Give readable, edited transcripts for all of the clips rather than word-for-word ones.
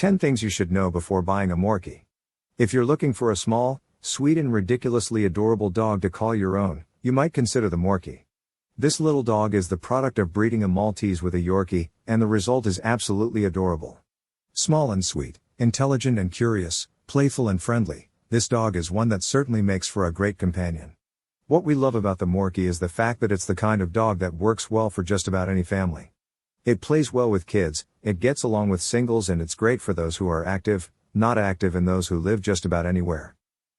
10 things you should know before buying a Morkie. If you're looking for a small, sweet and ridiculously adorable dog to call your own, you might consider the Morkie. This little dog is the product of breeding a Maltese with a Yorkie, and the result is absolutely adorable. Small and sweet, intelligent and curious, playful and friendly, this dog is one that certainly makes for a great companion. What we love about the Morkie is the fact that it's the kind of dog that works well for just about any family. It plays well with kids, it gets along with singles, and it's great for those who are active, not active, and those who live just about anywhere.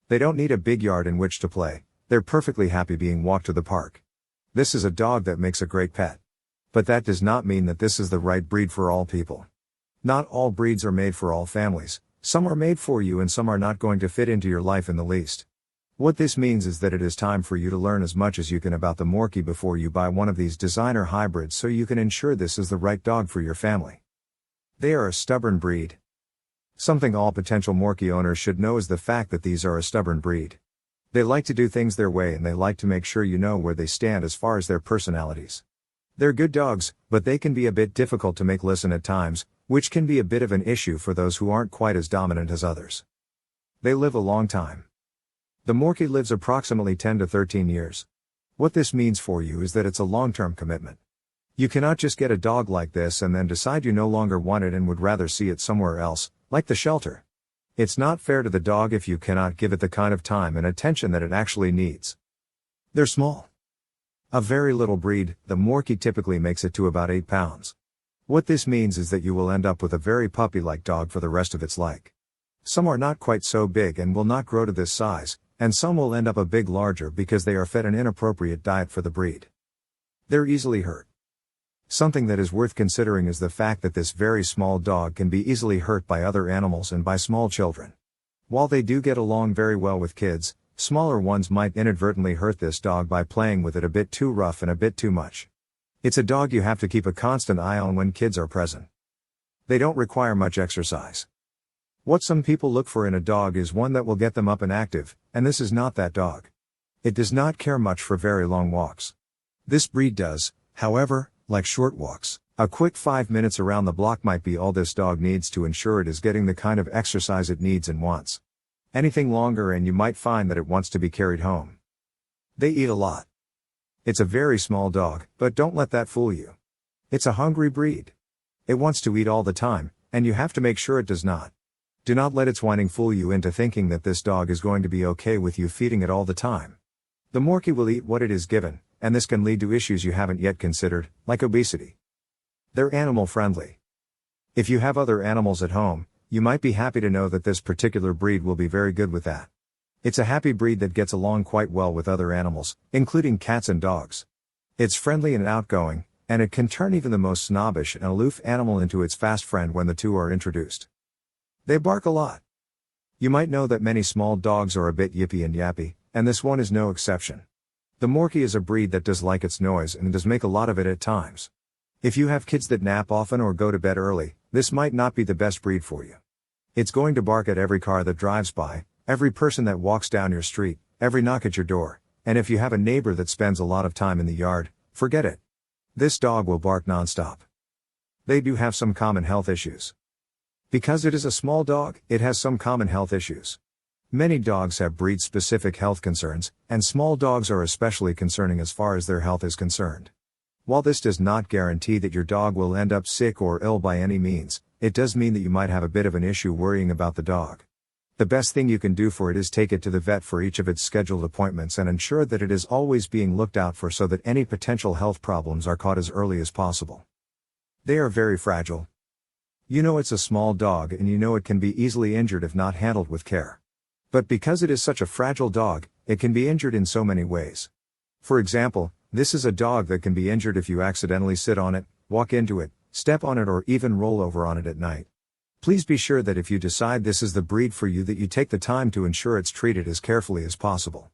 They don't need a big yard in which to play, they're perfectly happy being walked to the park. This is a dog that makes a great pet. But that does not mean that this is the right breed for all people. Not all breeds are made for all families, some are made for you and some are not going to fit into your life in the least. What this means is that it is time for you to learn as much as you can about the Morkie before you buy one of these designer hybrids, so you can ensure this is the right dog for your family. They are a stubborn breed. Something all potential Morkie owners should know is the fact that these are a stubborn breed. They like to do things their way, and they like to make sure you know where they stand as far as their personalities. They're good dogs, but they can be a bit difficult to make listen at times, which can be a bit of an issue for those who aren't quite as dominant as others. They live a long time. The Morkie lives approximately 10 to 13 years. What this means for you is that it's a long-term commitment. You cannot just get a dog like this and then decide you no longer want it and would rather see it somewhere else, like the shelter. It's not fair to the dog if you cannot give it the kind of time and attention that it actually needs. They're small. A very little breed, the Morkie typically makes it to about 8 pounds. What this means is that you will end up with a very puppy-like dog for the rest of its life. Some are not quite so big and will not grow to this size, and some will end up a bit larger because they are fed an inappropriate diet for the breed. They're easily hurt. Something that is worth considering is the fact that this very small dog can be easily hurt by other animals and by small children. While they do get along very well with kids, smaller ones might inadvertently hurt this dog by playing with it a bit too rough and a bit too much. It's a dog you have to keep a constant eye on when kids are present. They don't require much exercise. What some people look for in a dog is one that will get them up and active, and this is not that dog. It does not care much for very long walks. This breed does, however, like short walks. A quick 5 minutes around the block might be all this dog needs to ensure it is getting the kind of exercise it needs and wants. Anything longer and you might find that it wants to be carried home. They eat a lot. It's a very small dog, but don't let that fool you. It's a hungry breed. It wants to eat all the time, and you have to make sure it does not. Do not let its whining fool you into thinking that this dog is going to be okay with you feeding it all the time. The Morkie will eat what it is given, and this can lead to issues you haven't yet considered, like obesity. They're animal friendly. If you have other animals at home, you might be happy to know that this particular breed will be very good with that. It's a happy breed that gets along quite well with other animals, including cats and dogs. It's friendly and outgoing, and it can turn even the most snobbish and aloof animal into its fast friend when the two are introduced. They bark a lot. You might know that many small dogs are a bit yippy and yappy, and this one is no exception. The Morkie is a breed that does like its noise and does make a lot of it at times. If you have kids that nap often or go to bed early, this might not be the best breed for you. It's going to bark at every car that drives by, every person that walks down your street, every knock at your door, and if you have a neighbor that spends a lot of time in the yard, forget it. This dog will bark nonstop. They do have some common health issues. Because it is a small dog, it has some common health issues. Many dogs have breed-specific health concerns, and small dogs are especially concerning as far as their health is concerned. While this does not guarantee that your dog will end up sick or ill by any means, it does mean that you might have a bit of an issue worrying about the dog. The best thing you can do for it is take it to the vet for each of its scheduled appointments and ensure that it is always being looked out for so that any potential health problems are caught as early as possible. They are very fragile. You know it's a small dog and you know it can be easily injured if not handled with care. But because it is such a fragile dog, it can be injured in so many ways. For example, this is a dog that can be injured if you accidentally sit on it, walk into it, step on it, or even roll over on it at night. Please be sure that if you decide this is the breed for you that you take the time to ensure it's treated as carefully as possible.